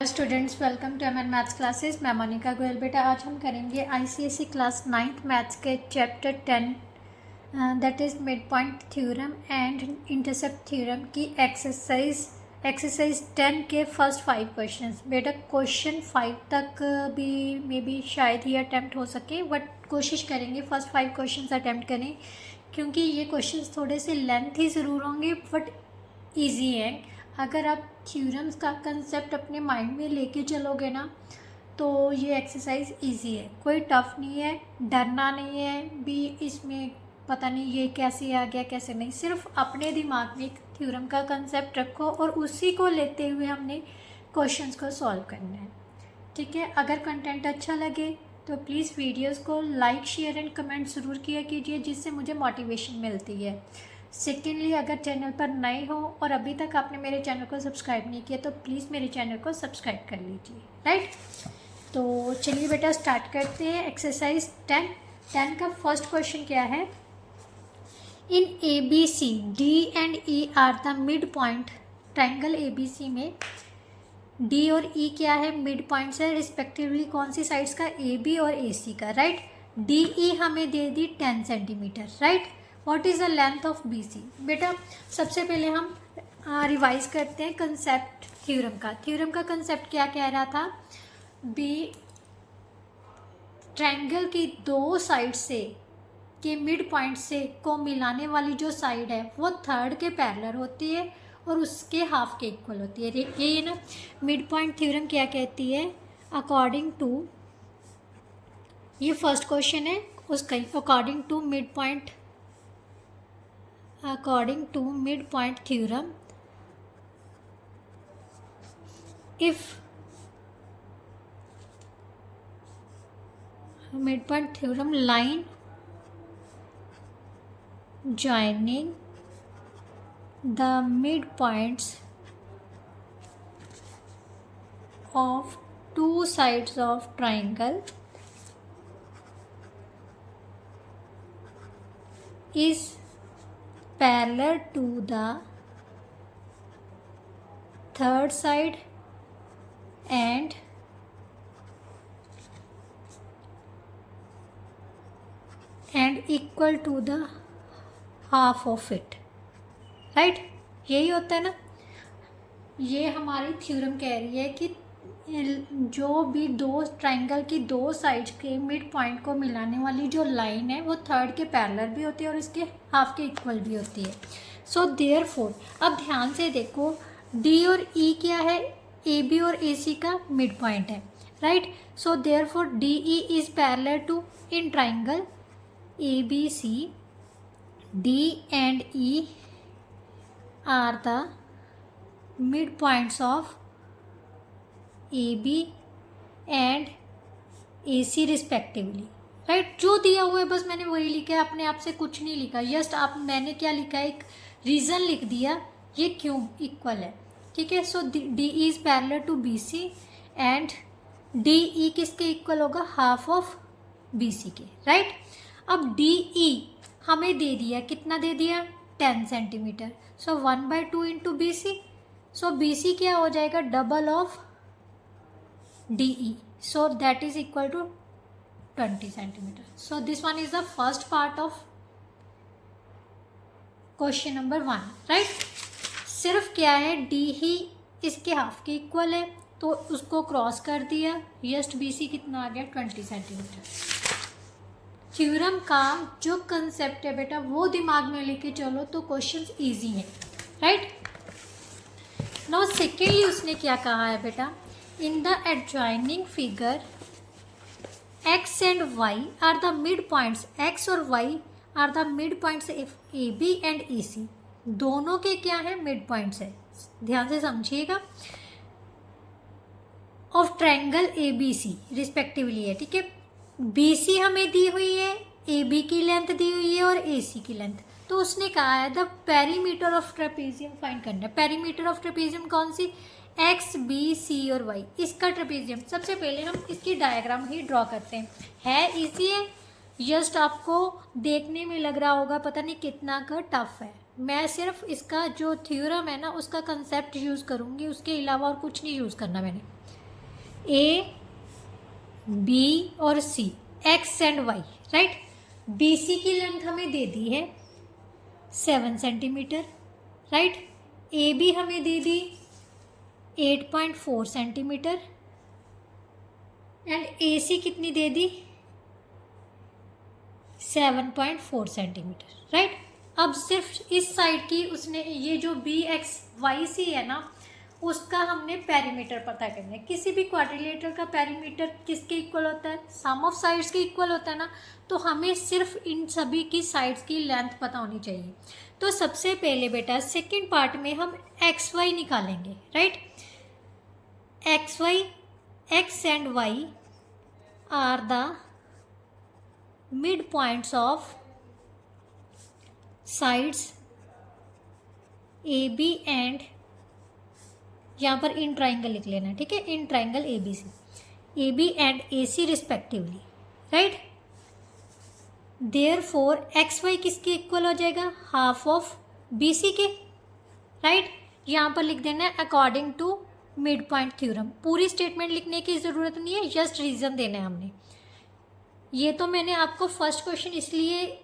Students, welcome to MN maths classes. मैं मोनिका गोयल। बेटा आज हम करेंगे आईसीएसई क्लास 9th मैथ्स के chapter 10 that is mid point theorem and intercept theorem की एक्सरसाइज 10 के फर्स्ट 5 क्वेश्चंस। बेटा क्वेश्चन 5 तक भी मे बी शायद ही अटैम्प्ट हो सके, बट कोशिश करेंगे फर्स्ट 5 क्वेश्चंस अटैम्प्ट करें, क्योंकि ये क्वेश्चंस थोड़े से लेंथ ही ज़रूर होंगे बट ईजी है। अगर आप थ्योरम्स का कंसेप्ट अपने माइंड में लेके चलोगे ना तो ये एक्सरसाइज इजी है, कोई टफ नहीं है, डरना नहीं है भी इसमें पता नहीं ये कैसे आ गया कैसे नहीं। सिर्फ अपने दिमाग में एक थ्योरम का कंसेप्ट रखो और उसी को लेते हुए हमने क्वेश्चंस को सॉल्व करना है, ठीक है। अगर कंटेंट अच्छा लगे तो प्लीज़ वीडियोस को लाइक शेयर एंड कमेंट ज़रूर किया कीजिए, जिससे मुझे मोटिवेशन मिलती है। सेकेंडली, अगर चैनल पर नए हो और अभी तक आपने मेरे चैनल को सब्सक्राइब नहीं किया तो प्लीज़ मेरे चैनल को सब्सक्राइब कर लीजिए, राइट। तो चलिए बेटा स्टार्ट करते हैं। एक्सरसाइज 10 का फर्स्ट क्वेश्चन क्या है। In A B C D and E are the mid point. Triangle A B C में डी और ई क्या है, मिड पॉइंट्स है रिस्पेक्टिवली कौन सी साइड्स का, ए बी और ए सी का, राइट। डी ई हमें दे दी 10 centimetre, right. What is the length of B C. बेटा सबसे पहले हम रिवाइज करते हैं कंसेप्ट थ्योरम का। थ्योरम का कंसेप्ट क्या कह रहा था, बी ट्रायंगल की दो साइड से के मिड पॉइंट से को मिलाने वाली जो साइड है वो थर्ड के पैरेलल होती है और उसके हाफ के इक्वल होती है। ये ना मिड पॉइंट थ्योरम क्या कहती है, अकॉर्डिंग टू, ये फर्स्ट क्वेश्चन है उसका, according to mid point theorem, if midpoint theorem line joining the midpoints of two sides of triangle is parallel to the third side and equal to the half of it, right. यही होता है ना। ये हमारी theorem कह रही है कि जो भी दो ट्राइंगल की दो साइड्स के मिड पॉइंट को मिलाने वाली जो लाइन है वो थर्ड के पैरेलल भी होती है और इसके हाफ के इक्वल भी होती है। सो देयरफॉर, अब ध्यान से देखो, डी और ई क्या है, ए बी और ए सी का मिड पॉइंट है, right. So therefore D E is parallel to, in triangle A B C D and E are the mid points of A B and A C respectively, right. जो दिया हुआ है बस मैंने वही लिखा है, अपने आप से कुछ नहीं लिखा। जस्ट आप मैंने क्या लिखा है, एक रीज़न लिख दिया ये क्यों इक्वल है, ठीक है। So D E is parallel to B C and D E किसके इक्वल होगा, हाफ ऑफ बी सी के, राइट। अब डी ई हमें दे दिया, कितना दे दिया, 10 सेंटीमीटर। सो 1/2 इंटू बी सी। सो बी सी क्या हो जाएगा, double of DE, so that is equal to 20 centimeter. So this one is the first part of question number 1, right। सिर्फ क्या है, D ही इसके हाफ के इक्वल है तो उसको क्रॉस कर दिया, जस्ट BC कितना आ गया, 20 सेंटीमीटर। थ्योरम का जो कंसेप्ट है बेटा वो दिमाग में लेके चलो तो क्वेश्चन इजी है, राइट। नाउ सेकेंडली उसने क्या कहा है बेटा, in the adjoining figure x and y are the midpoints, x और y are the midpoints of AB and EC, दोनों के क्या है, मिड पॉइंट्स है। ध्यान से समझिएगा, ऑफ ट्रायंगल ABC रिस्पेक्टिवली है, ठीक है। BC हमें दी हुई है, AB की लेंथ दी हुई है और AC की लेंथ। तो उसने कहा है the perimeter of trapezium find करना है। पेरीमीटर ऑफ ट्रेपेजियम कौन सी, एक्स बी सी और वाई, इसका ट्रेपेजियम। सबसे पहले हम इसकी डायग्राम ही ड्रॉ करते हैं, है इजी है, जस्ट आपको देखने में लग रहा होगा पता नहीं कितना का टफ है, मैं सिर्फ इसका जो थ्योरम है ना उसका कंसेप्ट यूज़ करूँगी, उसके अलावा और कुछ नहीं यूज़ करना मैंने। ए बी और C, X and Y, right. B C की लेंथ हमें दे दी है 7 सेंटीमीटर, राइट। ए बी हमें दे दी 8.4 सेंटीमीटर एंड ए सी कितनी दे दी 7.4 सेंटीमीटर, राइट। अब सिर्फ इस साइड की उसने ये जो बी एक्स वाई सी है ना उसका हमने पेरीमीटर पता करना है। किसी भी क्वाड्रिलेटरल का पेरीमीटर किसके इक्वल होता है, सम ऑफ साइड्स के इक्वल होता है ना। तो हमें सिर्फ इन सभी की साइड्स की लेंथ पता होनी चाहिए। तो सबसे पहले बेटा सेकंड पार्ट में हम एक्स वाई निकालेंगे, right. X Y, X and Y are the mid points of sides A B and, यहाँ पर इन ट्राइंगल लिख लेना, ठीक है, in triangle A B and A C respectively, right. Therefore X Y किसके equal हो जाएगा, हाफ ऑफ बी सी के, राइट। यहाँ पर लिख देना है according to mid point theorem. पूरी स्टेटमेंट लिखने की ज़रूरत नहीं है, जस्ट रीज़न देना है हमने। ये तो मैंने आपको फर्स्ट क्वेश्चन इसलिए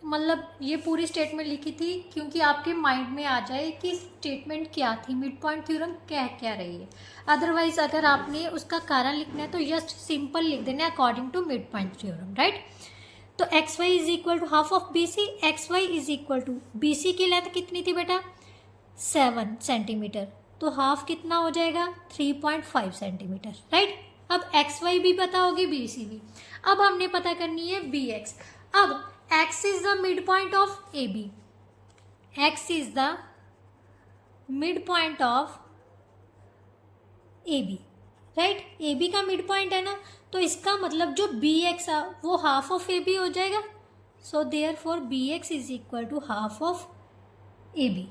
मतलब ये पूरी स्टेटमेंट लिखी थी क्योंकि आपके माइंड में आ जाए कि स्टेटमेंट क्या थी, मिड पॉइंट थ्योरम कह क्या रही है। अदरवाइज अगर आपने उसका कारण लिखना है तो जस्ट सिंपल लिख देना है according to mid point theorem, right. तो X Y is equal to half of B C, X Y is equal to B C की लेंथ कितनी थी बेटा 7 सेंटीमीटर, तो हाफ कितना हो जाएगा 3.5 सेंटीमीटर, राइट। अब एक्स वाई भी पता होगी, बी सी भी। अब हमने पता करनी है बी एक्स। अब x is the midpoint of AB. x is the midpoint of AB, right. AB का मिड पॉइंट है ना, तो इसका मतलब जो BX है वो हाफ ऑफ AB हो जाएगा। So therefore BX is equal to half of AB।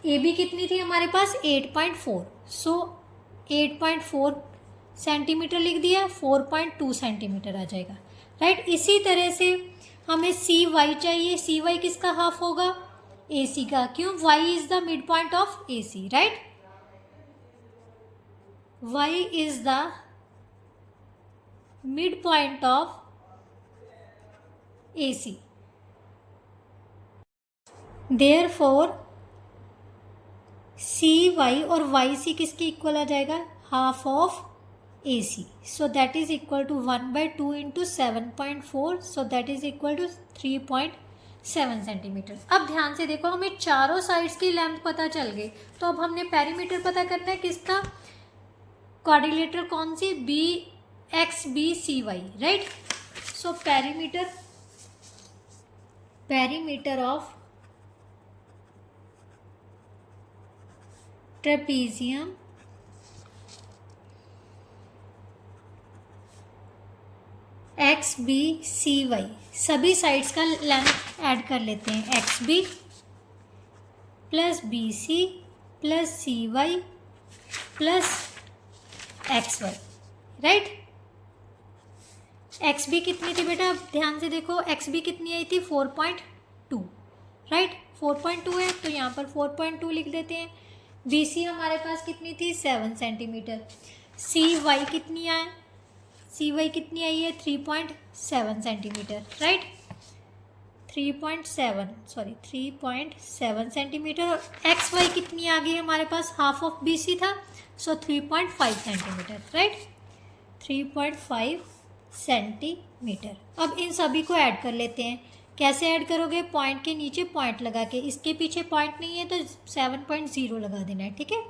AB कितनी थी हमारे पास 8.4, सो 8.4 सेंटीमीटर लिख दिया, 4.2 सेंटीमीटर आ जाएगा, राइट। इसी तरह से हमें सी वाई चाहिए। सी वाई किसका हाफ होगा, ए सी का, क्यों, Y is the mid point of A C, right. Y is the mid point of A C, therefore C Y और वाई सी किसके इक्वल आ जाएगा, half of AC. So that is equal to 1/2 into 7.4. So that is equal to 3.7 centimetre. अब ध्यान से देखो, हमें चारों साइड्स की लेंथ पता चल गई। तो अब हमने पेरीमीटर पता करना है किसका, क्वाड्रिलेटरल कौन सी, B X B C Y, right. So perimeter of trapezium X B C Y, सभी साइड्स का लेंथ ऐड कर लेते हैं, X B plus B C plus C Y plus X Y, right. X B कितनी थी बेटा, अब ध्यान से देखो, एक्स बी कितनी आई थी 4.2, राइट। 4.2 है तो यहाँ पर 4.2 लिख देते हैं। बी सी हमारे पास कितनी थी 7 सेंटीमीटर। सी वाई कितनी आए, सी वाई कितनी आई है 3.7 सेंटीमीटर, राइट। 3.7 सेंटीमीटर। और एक्स वाई कितनी आ गई हमारे पास, हाफ ऑफ बी सी था, सो 3.5 सेंटीमीटर, राइट। 3.5 सेंटीमीटर। अब इन सभी को ऐड कर लेते हैं। कैसे ऐड करोगे, पॉइंट के नीचे पॉइंट लगा के, इसके पीछे पॉइंट नहीं है तो 7.0 लगा देना है, ठीक है।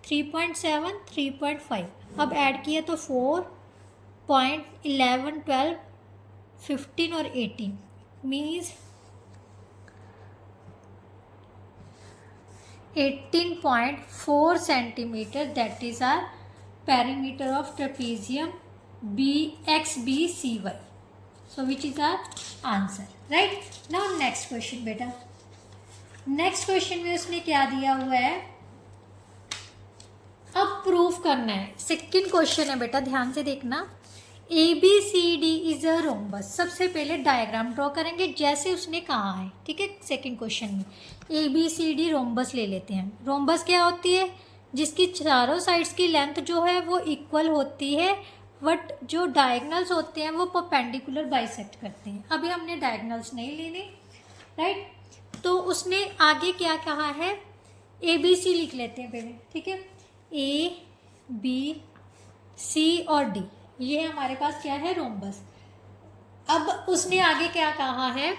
3.7 3.5, अब ऐड किया तो 4.11 12 15 और 18 means 18.4 centimetre. That is our perimeter of trapezium BXBCY. So which is our answer, right? Now next question बेटा, नेक्स्ट क्वेश्चन में उसने क्या दिया हुआ है, अब प्रूफ करना है। सेकंड क्वेश्चन है बेटा, ध्यान से देखना। A B C D is a rhombus. सबसे पहले डायग्राम ड्रॉ करेंगे जैसे उसने कहा है, ठीक है। सेकंड क्वेश्चन में A B C D rhombus ले लेते हैं। रोम्बस क्या होती है? जिसकी चारों साइड्स की लेंथ जो है वो इक्वल होती है, बट जो डायगनल्स होते हैं वो परपेंडिकुलर बाइसेक्ट करते हैं। अभी हमने डायगनल्स नहीं लेने, राइट। तो उसने आगे क्या कहा है? ए बी सी लिख लेते हैं पहले, ठीक है। ए बी सी और डी, ये हमारे पास क्या है? रोम्बस। अब उसने आगे क्या कहा है?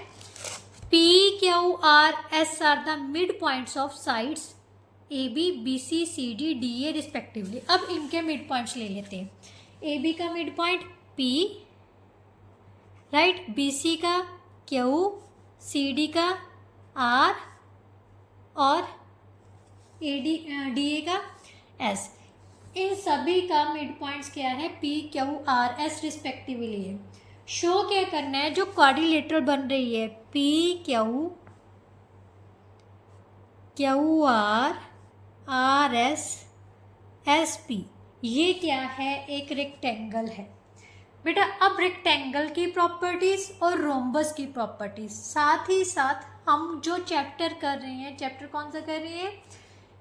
P Q R S are the mid points of sides A B B C C D D A respectively. अब इनके मिड पॉइंट्स ले लेते हैं। ए बी का mid point P, right, B C का क्यू, सी डी का R और A D D ए का एस। इन सभी का मिड पॉइंट्स क्या है? P Q R S respectively है। शो क्या करना है? जो क्वाड्रिलेटरल बन रही है P Q Q R R S S P, ये क्या है? एक रेक्टेंगल है बेटा। अब रेक्टेंगल की प्रॉपर्टीज और रोम्बस की प्रॉपर्टीज, साथ ही साथ हम जो चैप्टर कर रहे हैं, चैप्टर कौन सा कर रहे हैं?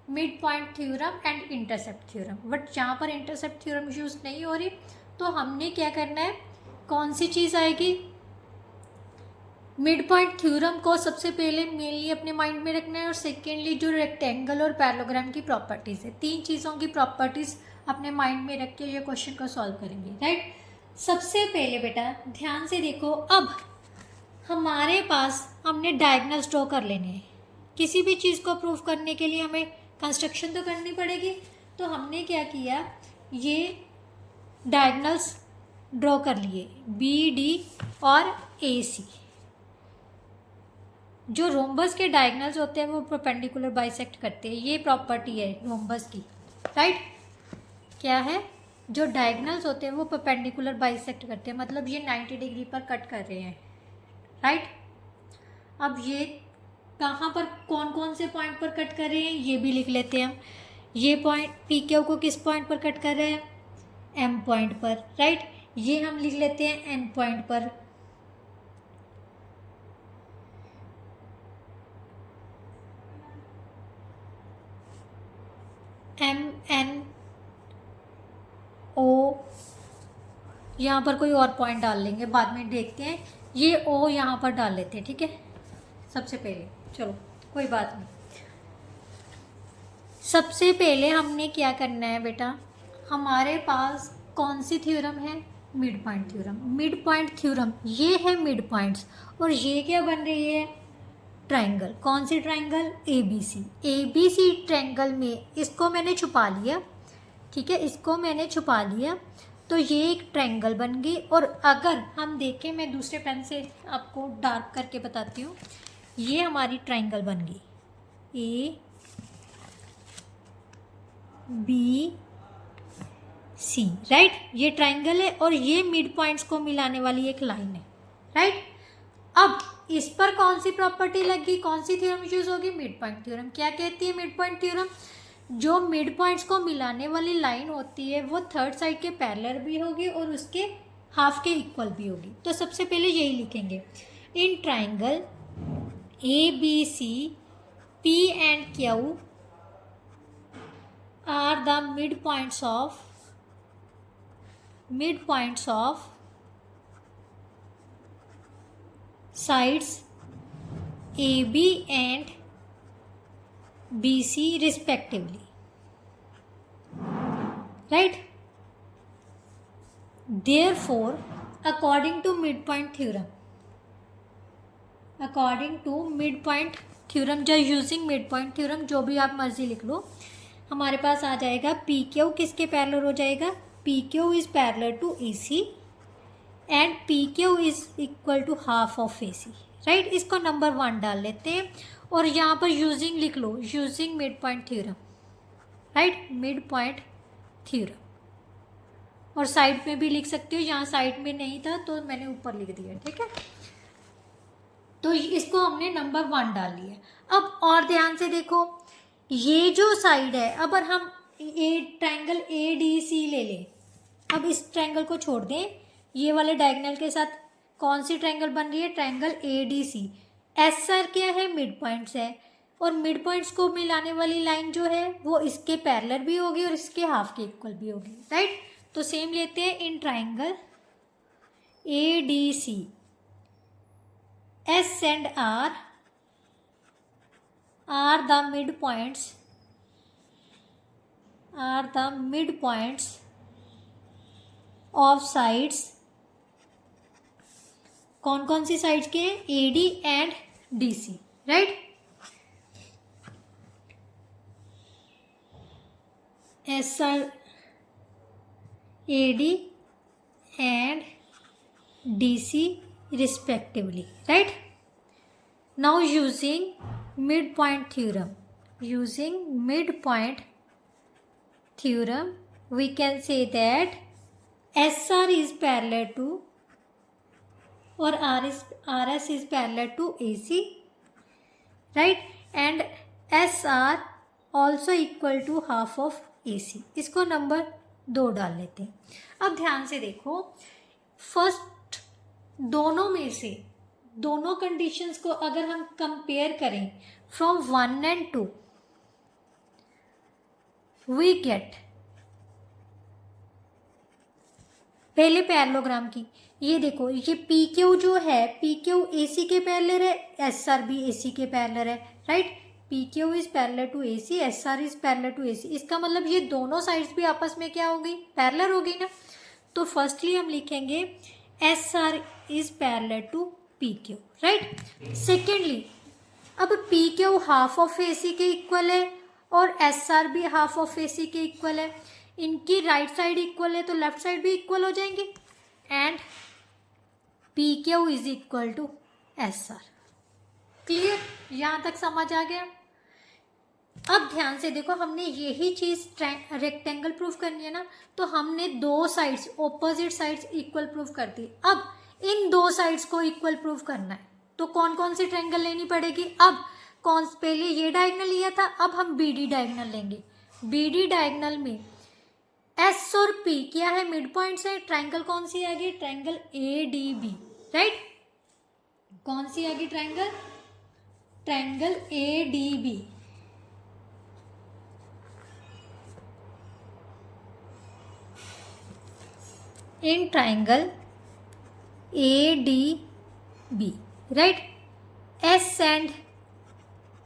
Mid point theorem and intercept theorem. But जहाँ पर इंटरसेप्ट थ्योरम यूज नहीं हो रही, तो हमने क्या करना है? कौन सी चीज़ आएगी? मिड पॉइंट थ्योरम को सबसे पहले मेनली अपने माइंड में रखना है, और सेकेंडली जो रेक्टेंगल और पैरेललोग्राम की प्रॉपर्टीज़ है, तीन चीज़ों की प्रॉपर्टीज़ अपने माइंड में रख के ये क्वेश्चन को सॉल्व करेंगे, राइट। सबसे पहले बेटा ध्यान से देखो, अब हमारे पास हमने डायगनल्स ड्रॉ कर लेने हैं। किसी भी चीज़ को प्रूव करने के लिए हमें कंस्ट्रक्शन तो करनी पड़ेगी। तो हमने क्या किया? ये डायगनल्स ड्रॉ कर लिए, बी डी और ए सी। जो रोम्बस के डायगनल्स होते हैं वो परपेंडिकुलर बाइसेक्ट करते हैं, ये प्रॉपर्टी है रोम्बस की, राइट। क्या है? जो डायगनल्स होते हैं वो परपेंडिकुलर बाइसेक्ट करते हैं, मतलब ये 90 डिग्री पर कट कर रहे हैं, राइट। अब ये कहाँ पर, कौन कौन से पॉइंट पर कट कर रहे हैं ये भी लिख लेते हैं हम। ये पॉइंट पी क्यू को किस पॉइंट पर कट कर रहे हैं? एम पॉइंट पर, राइट। ये हम लिख लेते हैं एन पॉइंट पर। एम एन ओ, यहाँ पर कोई और पॉइंट डाल लेंगे, बाद में देखते हैं। ये ओ यहाँ पर डाल लेते हैं, ठीक है, सबसे पहले। चलो कोई बात नहीं। सबसे पहले हमने क्या करना है बेटा? हमारे पास कौन सी थ्योरम है? Mid point theorem. Mid point theorem, ये है मिड पॉइंट्स, और ये क्या बन रही है? ट्रायंगल। कौन सी triangle? A B C. A B C triangle में इसको मैंने छुपा लिया, ठीक है, इसको मैंने छुपा लिया, तो ये एक ट्रायंगल बन गई। और अगर हम देखें, मैं दूसरे पेन से आपको डार्क करके बताती हूँ, ये हमारी ट्रायंगल बन गई ए बी सी, राइट। ये ट्रायंगल है और ये मिड पॉइंट्स को मिलाने वाली एक लाइन है, राइट। अब इस पर कौन सी प्रॉपर्टी लगी, कौन सी थ्योरम यूज होगी? Mid point theorem. क्या कहती है मिड पॉइंट थ्योरम? जो मिड पॉइंट्स को मिलाने वाली लाइन होती है वो थर्ड साइड के पैरेलल भी होगी और उसके हाफ के इक्वल भी होगी। तो सबसे पहले यही लिखेंगे, in triangle A B C P and Q are the mid points of sides AB and BC respectively, right? Therefore, according to midpoint theorem, जो यूजिंग midpoint theorem, जो भी आप मर्जी लिख लो, हमारे पास आ जाएगा पी क्यू किसके पैरेलल हो जाएगा? P Q is parallel to A C and P Q is equal to half of A C, right. इसको नंबर 1 डाल लेते हैं और यहाँ पर यूजिंग लिख लो, using mid point theorem, right, mid point theorem. और साइड में भी लिख सकते हो, यहाँ साइड में नहीं था तो मैंने ऊपर लिख दिया, ठीक है। तो इसको हमने नंबर 1 डाल लिया। अब और ध्यान से देखो, ये जो साइड है, अगर हम ट्रायंगल ए डी सी ले लें, अब इस ट्रायंगल को छोड़ दें, ये वाले डायगोनल के साथ कौन सी ट्रायंगल बन रही है, ट्रायंगल ADC। SR क्या है, मिड पॉइंट्स है, और मिड पॉइंट्स को मिलाने वाली लाइन जो है वो इसके पैरेलल भी होगी और इसके हाफ के इक्वल भी होगी, राइट। तो सेम लेते हैं इन triangle ADC, S and R are the midpoints of sides, कौन कौन सी साइड्स के हैं, AD and DC, right. SR, AD and DC respectively, right? Now using midpoint theorem, we can say that SR is parallel to, or RS is parallel to AC, right? And SR also equal to half of AC। इसको number 2 डाल लेते हैं। अब ध्यान से देखो, first दोनों में से दोनों कंडीशंस को अगर हम कंपेयर करें फ्रॉम 1 and 2, वी गेट, पहले पैरेललोग्राम की, ये देखो, ये PQ जो है, PQ AC के पैरेलल है, SR भी AC के पैरेलल है, right. PQ is parallel to AC, SR is parallel to AC। इसका मतलब ये दोनों साइड्स भी आपस में क्या हो गई, पैरेलल हो गई ना। तो फर्स्टली हम लिखेंगे SR is parallel to PQ, right. Secondly, अब PQ हाफ ऑफ AC के इक्वल है और SR भी हाफ ऑफ AC के इक्वल है, इनकी राइट साइड इक्वल है तो लेफ्ट साइड भी इक्वल हो जाएंगी, and PQ is equal to SR। Clear, यहाँ तक समझ आ गया। अब ध्यान से देखो, हमने यही चीज रेक्टेंगल प्रूफ करनी है ना, तो हमने दो sides, opposite sides equal proof कर दी। अब इन दो साइड्स को इक्वल प्रूफ करना है तो कौन कौन सी ट्रायंगल लेनी पड़ेगी। अब पहले ये डायगोनल लिया था, अब हम BD डायगोनल लेंगे। BD डायगोनल में S और P क्या है, मिड पॉइंट्स है। ट्रायंगल कौन सी आ गई, ट्रायंगल ADB, राइट। कौन सी आ गई triangle, triangle ADB। In triangle ADB, right? S and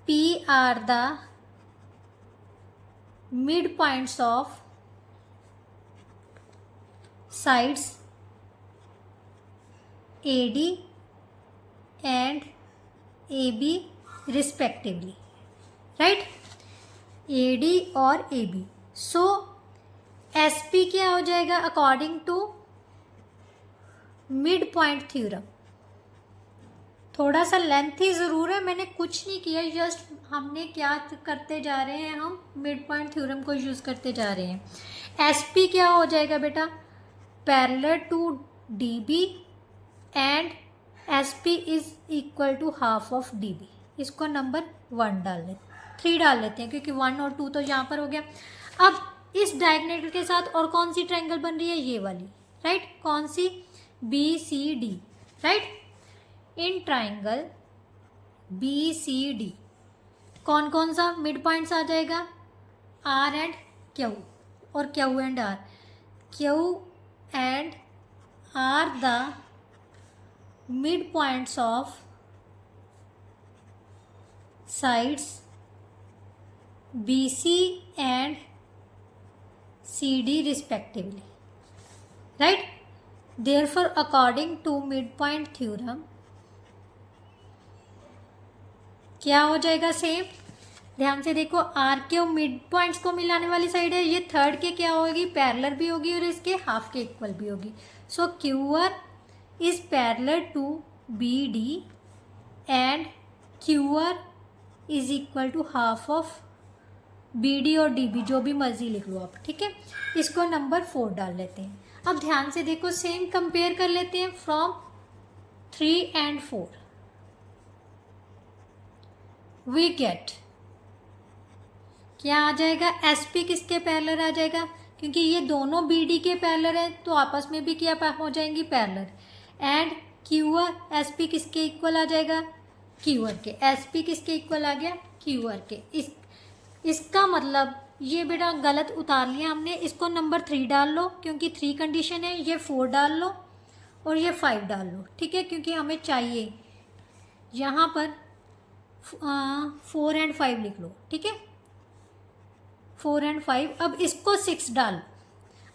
P are the midpoints of sides AD and AB respectively, right? AD और AB। So SP क्या हो जाएगा according to mid point theorem. थोड़ा सा lengthy ज़रूर है, मैंने कुछ नहीं किया, जस्ट हमने क्या करते जा रहे हैं, हम मिड पॉइंट थ्योरम को यूज़ करते जा रहे हैं। SP क्या हो जाएगा बेटा, parallel to DB and SP is equal to half of DB। इसको नंबर 1 डाल लेते, 3 डाल लेते हैं क्योंकि 1 और 2 तो यहाँ पर हो गया। अब इस डायगोनल के साथ और कौन सी ट्रायंगल बन रही है, ये वाली, राइट। कौन सी, BCD, right. In triangle BCD कौन कौन सा मिड पॉइंट्स आ जाएगा, R एंड Q और Q and R। Q and R the mid points of sides BC and CD respectively, right? Therefore, according to midpoint theorem, क्या हो जाएगा, same. ध्यान से देखो, R के मिड पॉइंट्स को मिलाने वाली साइड है, ये थर्ड के क्या होगी, पैरेलल भी होगी और इसके हाफ के इक्वल भी होगी। So QR is parallel to BD and QR is equal to half of BD और DB, जो भी मर्जी लिख लो आप, ठीक है। इसको नंबर 4 डाल लेते हैं। अब ध्यान से देखो, सेम कंपेयर कर लेते हैं फ्रॉम 3 and 4। वी गेट क्या आ जाएगा, SP किसके पैरेलल आ जाएगा, क्योंकि ये दोनों बी डी के पैरेलल हैं तो आपस में भी क्या हो जाएंगी, parallel. And Q R S P किसके इक्वल आ जाएगा, क्यू आर के। एस पी किसके इक्वल आ गया, क्यू आर के। इसका मतलब ये बेटा गलत उतार लिया हमने, इसको नंबर 3 डाल लो क्योंकि 3 कंडीशन है। ये 4 डाल लो और ये 5 डाल लो, ठीक है, क्योंकि हमें चाहिए यहाँ पर 4 एंड 5 लिख लो, ठीक है, 4 एंड 5। अब इसको 6 डाल।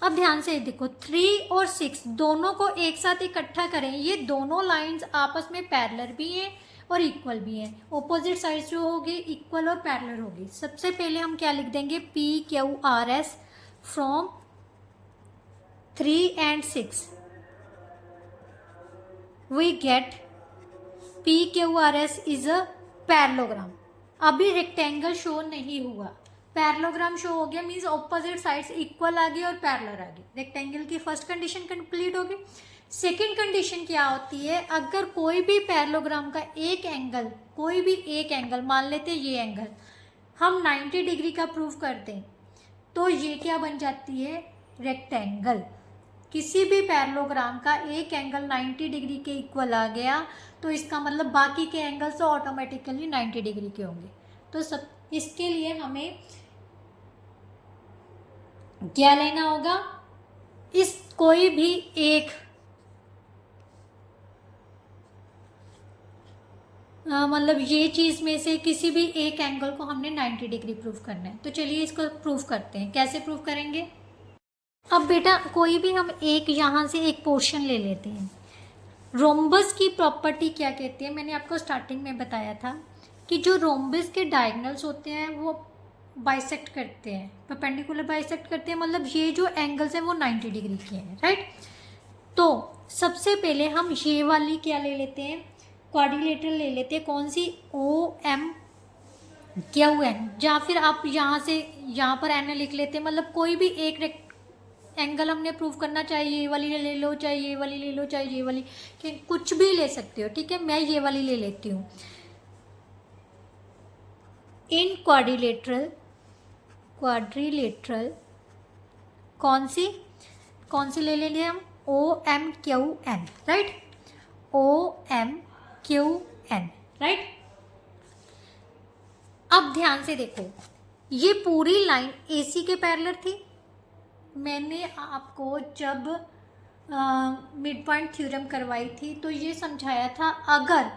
अब ध्यान से देखो, 3 और 6 दोनों को एक साथ इकट्ठा करें। ये दोनों लाइंस आपस में पैरेलल भी हैं और इक्वल भी हैं। ऑपोजिट साइड जो होगी इक्वल और पैरेलल होगी। सबसे पहले हम क्या लिख देंगे, P Q R S from 3 and 6 we get P Q R S is a parallelogram. अभी रेक्टेंगल शो नहीं हुआ, पैरेललोग्राम शो हो गया, मीन्स ऑपोजिट साइड्स इक्वल आ गई और पैरेलल आ गई। रेक्टेंगल की फर्स्ट कंडीशन कंप्लीट होगी। सेकंड कंडीशन क्या होती है, अगर कोई भी पैरेललोग्राम का एक एंगल, कोई भी एक एंगल मान लेते हैं ये एंगल हम 90 डिग्री का प्रूव करते हैं तो ये क्या बन जाती है, रेक्टेंगल। किसी भी पैरेललोग्राम का एक एंगल 90 डिग्री के इक्वल आ गया तो इसका मतलब बाकी के एंगल्स तो ऑटोमेटिकली 90 डिग्री के होंगे। तो सब इसके लिए हमें क्या लेना होगा, इस कोई भी एक मतलब ये चीज़ में से किसी भी एक एंगल को हमने 90 डिग्री प्रूव करना है। तो चलिए इसको प्रूव करते हैं। कैसे प्रूव करेंगे, अब बेटा कोई भी हम एक यहाँ से एक पोर्शन ले लेते हैं। रोम्बस की प्रॉपर्टी क्या कहती है, मैंने आपको स्टार्टिंग में बताया था कि जो रोम्बस के डायगोनल्स होते हैं वो बाइसेक्ट करते हैं, परपेंडिकुलर बाइसेक्ट करते हैं, मतलब ये जो एंगल्स हैं वो 90 डिग्री के हैं, राइट। तो सबसे पहले हम ये वाली क्या ले लेते हैं, क्वाड्रिलेटरल ले लेते हैं। कौन सी, ओ एम क्यू एन, या फिर आप यहाँ से यहाँ पर एन लिख लेते हैं। मतलब कोई भी एक एंगल हमने प्रूव करना, चाहे ये वाली ले लो, चाहे ये वाली ले लो, चाहे ये वाली, कि कुछ भी ले सकते हो, ठीक है। मैं ये वाली ले लेती हूँ। इन क्वाड्रिलेटरल कौन सी ले लेंगे हम, O M Q N, right, O M Q N, right. अब ध्यान से देखो, ये पूरी लाइन AC के पैरेलल थी। मैंने आपको जब मिड पॉइंट थ्योरम करवाई थी तो ये समझाया था, अगर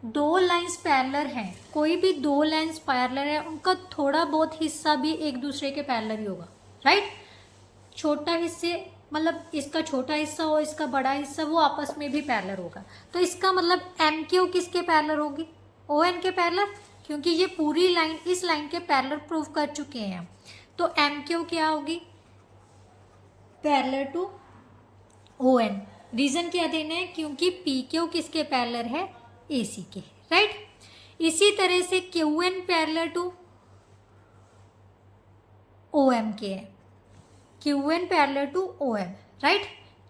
दो लाइंस पैरेलल हैं, कोई भी दो लाइंस पैरेलल है, उनका थोड़ा बहुत हिस्सा भी एक दूसरे के पैरेलल ही होगा, राइट। छोटा हिस्से मतलब इसका छोटा हिस्सा हो, इसका बड़ा हिस्सा, वो आपस में भी पैरेलल होगा। तो इसका मतलब एम क्यू किसके पैरेलल होगी, ओ एन के पैरेलल, क्योंकि ये पूरी लाइन इस लाइन के पैरेलल प्रूव कर चुके हैं। तो एम क्यू क्या होगी, parallel to O N. Reason क्या देना है, क्योंकि पी क्यू किसके पैरेलल है, AC के, राइट। इसी तरह से Q N parallel to O M के है, Q N parallel to O M, right.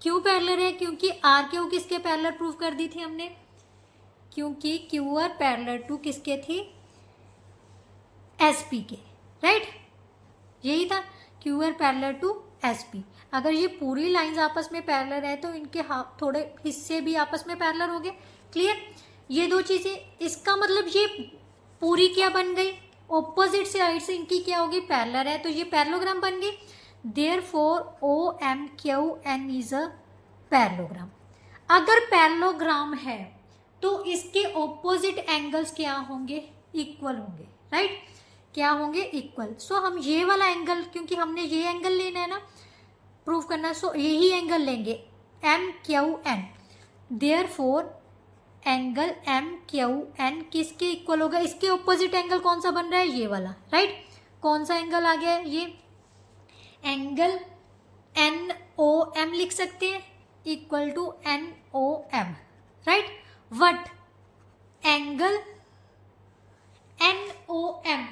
क्यों पैरेलल है, क्योंकि आर क्यू किसके पैरेलल प्रूव कर दी थी हमने, क्योंकि क्यू आर पैरेलल टू किसके थी, SP के, राइट। यही था, Q R parallel to SP। अगर ये पूरी लाइंस आपस में पैरेलल है तो इनके थोड़े हिस्से भी आपस में पैरेलल हो गए, क्लियर। ये दो चीज़ें, इसका मतलब ये पूरी क्या बन गई, ऑपोजिट साइड से इनकी क्या होगी, पैरेलल है, तो ये पैरेललोग्राम बन गई। Therefore OMQN is a parallelogram. अगर पैरेललोग्राम है तो इसके ऑपोजिट एंगल्स क्या होंगे, इक्वल होंगे, राइट। क्या होंगे, इक्वल। सो हम ये वाला एंगल, क्योंकि हमने ये एंगल लेना है ना प्रूव करना, सो यही एंगल लेंगे, MQN। देयरफॉर एंगल MQN किसके इक्वल होगा, इसके ऑपोजिट एंगल कौन सा बन रहा है, ये वाला, राइट। कौन सा एंगल आ गया है, ये एंगल NOM लिख सकते हैं, equal to NOM, right. What angle NOM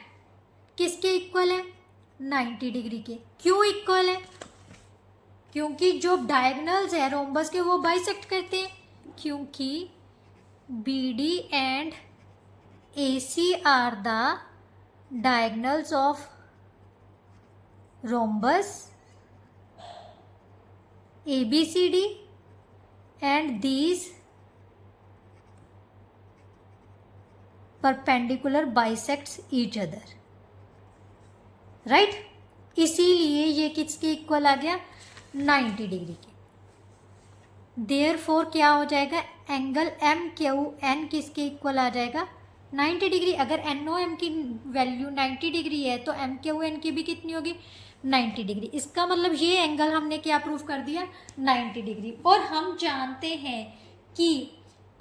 किसके इक्वल है, 90 डिग्री के। क्यों इक्वल है, क्योंकि जो डायगोनल्स है रोम्बस के वो बाइसेक्ट करते हैं, क्योंकि BD एंड AC are the diagonals of rhombus ABCD and these perpendicular bisects each other, right. इसीलिए ये किसके इक्वल आ गया, 90 डिग्री के। देयरफॉर क्या हो जाएगा, एंगल MQN किसके इक्वल आ जाएगा, 90 डिग्री। अगर NOM की वैल्यू 90 डिग्री है तो MQN की भी कितनी होगी, 90 डिग्री। इसका मतलब ये एंगल हमने क्या प्रूफ कर दिया, 90 डिग्री। और हम जानते हैं कि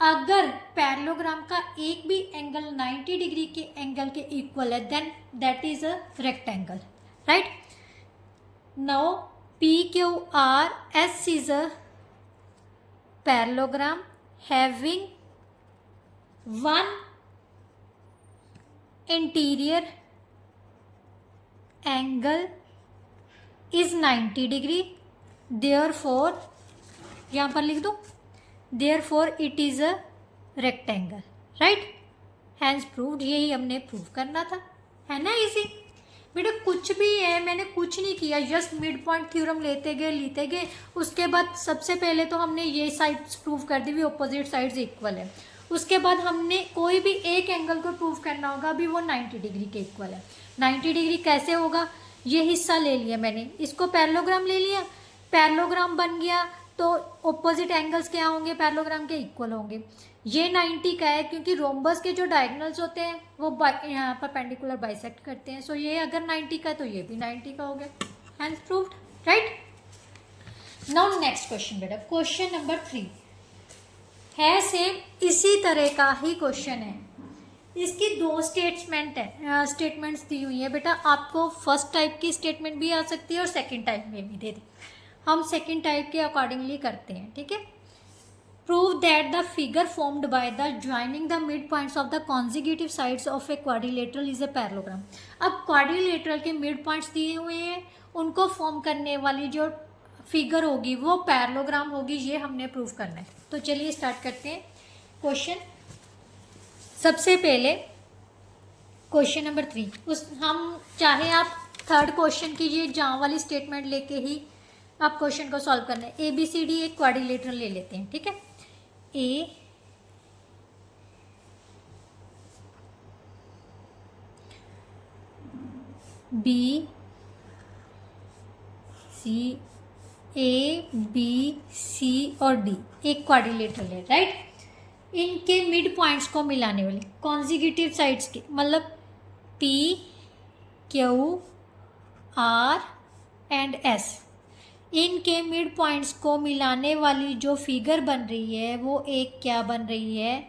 अगर पैरेललोग्राम का एक भी एंगल 90 डिग्री के एंगल के इक्वल है then that is a rectangle, right. Now PQRS is a parallelogram having one interior angle is 90 degree, therefore यहाँ पर लिख दो therefore it is a rectangle, right, hence proved। यही हमने प्रूव करना था, है ना इजी। बेटा कुछ भी है, मैंने कुछ नहीं किया, जस्ट मिड पॉइंट थ्योरम लेते गए। उसके बाद सबसे पहले तो हमने ये साइड्स प्रूव कर दी भी ऑपोजिट साइड्स इक्वल है। उसके बाद हमने कोई भी एक एंगल को प्रूव करना होगा, अभी वो 90 डिग्री के इक्वल है। 90 डिग्री कैसे होगा, ये हिस्सा ले लिया मैंने, इसको पैरेललोग्राम ले लिया, पैरेललोग्राम बन गया तो ऑपोजिट एंगल्स क्या होंगे, पैरेललोग्राम के इक्वल होंगे। ये 90 का है क्योंकि रोम्बस के जो डायगोनल्स होते हैं वो यहाँ पर परपेंडिकुलर बाइसेक्ट करते हैं। सो ये अगर 90 का है तो ये भी 90 का हो गया, hence proved, right. Now next question बेटा, क्वेश्चन नंबर 3 है सेम इसी तरह का ही क्वेश्चन है। इसकी दो स्टेटमेंट्स दी हुई है बेटा। आपको फर्स्ट टाइप की स्टेटमेंट भी आ सकती है और सेकेंड टाइप में भी दे दी। हम सेकेंड टाइप के अकॉर्डिंगली करते हैं, ठीक है। Prove that the figure formed by the joining the mid points of the consecutive sides of a quadrilateral is a parallelogram. अब क्वाड्रिलेटरल के मिड पॉइंट्स दिए हुए हैं, उनको फॉर्म करने वाली जो फिगर होगी वो पैरेललोग्राम होगी, ये हमने प्रूव करना है। तो चलिए स्टार्ट करते हैं क्वेश्चन। सबसे पहले क्वेश्चन नंबर 3, हम चाहे आप थर्ड क्वेश्चन कीजिए, जहाँ वाली स्टेटमेंट लेके ही आप क्वेश्चन को सॉल्व करना है। ABCD एक क्वाड्रिलेटरल ले लेते हैं, ठीक है। A B C, A B C और D एक क्वाड्रिलेटरल है, राइट। इनके मिड पॉइंट्स को मिलाने वाले कॉन्जिक्यूटिव साइड्स के, मतलब P Q R and S, इनके मिड पॉइंट्स को मिलाने वाली जो फिगर बन रही है वो एक क्या बन रही है,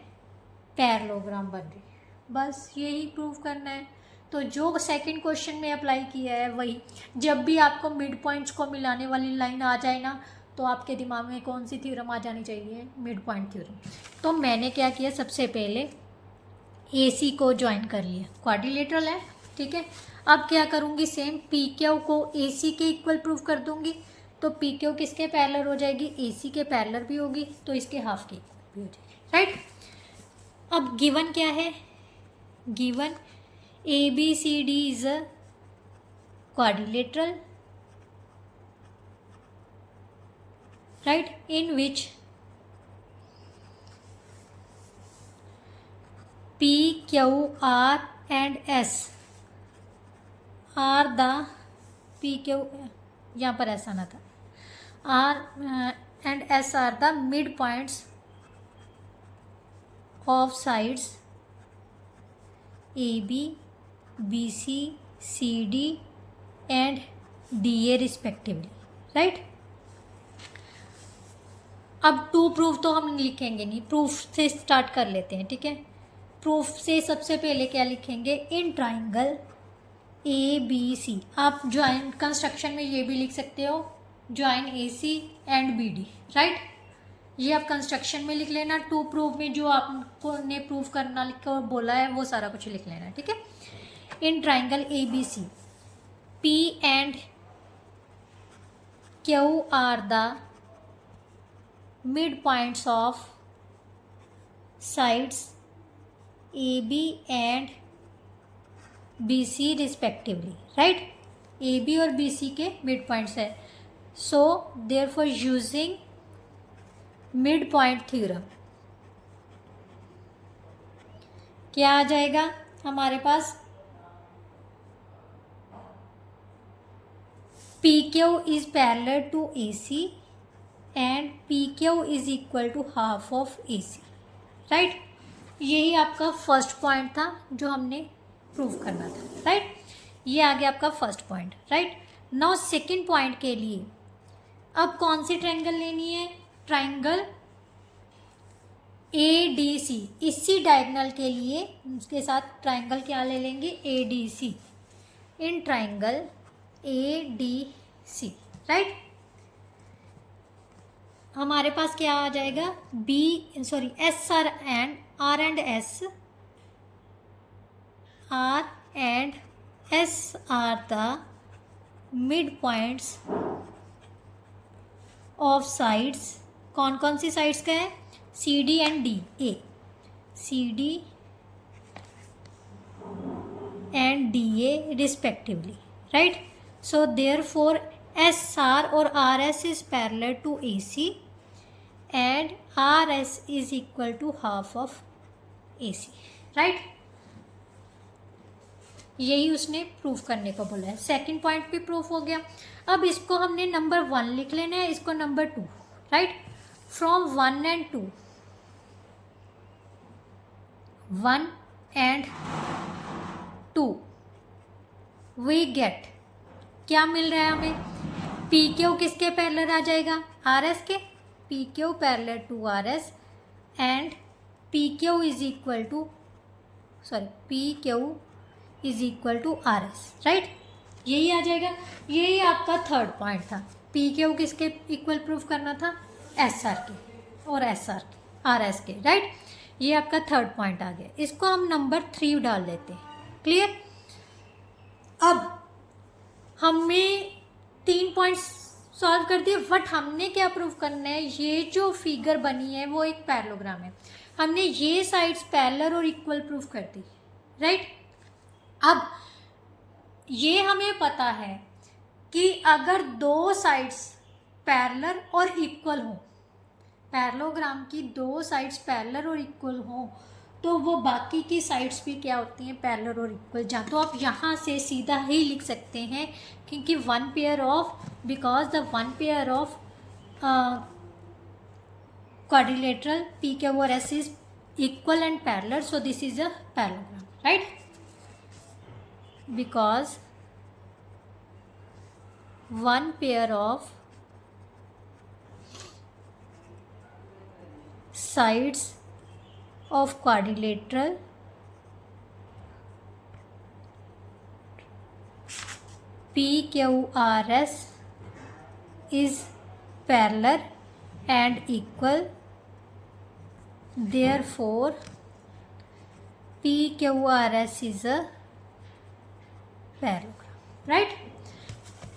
पैरेललोग्राम बन रही है। बस यही प्रूव करना है। तो जो सेकंड क्वेश्चन में अप्लाई किया है वही, जब भी आपको मिड पॉइंट्स को मिलाने वाली लाइन आ जाए ना, तो आपके दिमाग में कौन सी थ्योरम आ जानी चाहिए, मिड पॉइंट थ्योरम। तो मैंने क्या किया, सबसे पहले AC को ज्वाइन कर लिया, क्वाड्रिलेटरल है, ठीक है। अब क्या करूँगी, सेम PQ को AC के इक्वल प्रूव कर दूँगी। तो PQ किसके पैरेलल हो जाएगी, AC के पैरेलल भी होगी, तो इसके हाफ के इक्वल भी हो जाएगी, राइट। अब गिवन क्या है, given ABCD is a quadrilateral, right, in which P, Q, R and S are the PQ, यहाँ पर ऐसा ना था, R and S are the mid points of sides AB, BC, CD and DA respectively, right। अब to proof तो हम लिखेंगे नहीं, प्रूफ से स्टार्ट कर लेते हैं, ठीक है। प्रूफ से सबसे पहले क्या लिखेंगे, इन ट्राइंगल ABC, आप ज्वाइंट कंस्ट्रक्शन में ये भी लिख सकते हो, join AC and BD, right. ये आप कंस्ट्रक्शन में लिख लेना। टू प्रूफ में जो आपको ने प्रूफ करना को बोला है वो सारा कुछ लिख लेना, ठीक है। In triangle ABC P and Q are the mid points of sides AB and BC respectively, right। AB और BC के mid points है। So therefore using mid point theorem क्या आ जाएगा हमारे पास, PQ is parallel to AC and PQ is equal to half of AC, right. यही आपका first point था जो हमने प्रूव करना था, राइट। ये आ गया आपका first point, right. Now second point के लिए अब कौन सी ट्रायंगल लेनी है, ट्रायंगल ADC, इसी डायगोनल के लिए उसके साथ ट्रायंगल क्या ले लेंगे, ADC। In triangle ADC, right, हमारे पास क्या आ जाएगा, SR and R and S are the mid points of sides. कौन कौन सी साइड्स का है, CD and DA, CD and DA respectively, right. So therefore SR और RS is parallel to AC and RS is equal to half of AC, right. यही उसने proof करने को बोला है। सेकंड पॉइंट भी प्रूफ हो गया। अब इसको हमने नंबर 1 लिख लेना है, इसको number 2, right. From 1 and 2, 1 and 2 we get, क्या मिल रहा है हमें, PQ किसके पैरेलल आ जाएगा, RS के, PQ parallel to RS and PQ is equal to RS, right. यही आ जाएगा। यही आपका थर्ड पॉइंट था। PQ किसके इक्वल प्रूफ करना था, SR के और RS के, राइट। ये आपका थर्ड पॉइंट आ गया। इसको हम नंबर 3 डाल देते हैं, क्लियर। अब हमें 3 पॉइंट्स सॉल्व कर दिए, बट हमने क्या प्रूव करना है, ये जो फिगर बनी है वो एक पैरेललोग्राम है, हमने ये साइड्स पैरेलल और इक्वल प्रूफ कर दी, राइट। अब ये हमें पता है कि अगर दो साइड्स पैरेलल और इक्वल हो, पैरेललोग्राम की दो साइड्स पैरेलल और इक्वल हो, तो वो बाकी की साइड्स भी क्या होती हैं, पैरेलल और इक्वल। जहाँ तो आप यहाँ से सीधा ही लिख सकते हैं, क्योंकि because the one pair of quadrilateral PQ और S is equal and parallel, so this is a parallelogram, right. Because one pair of sides of quadrilateral PQRS is parallel and equal, therefore PQRS is a parallelogram, right.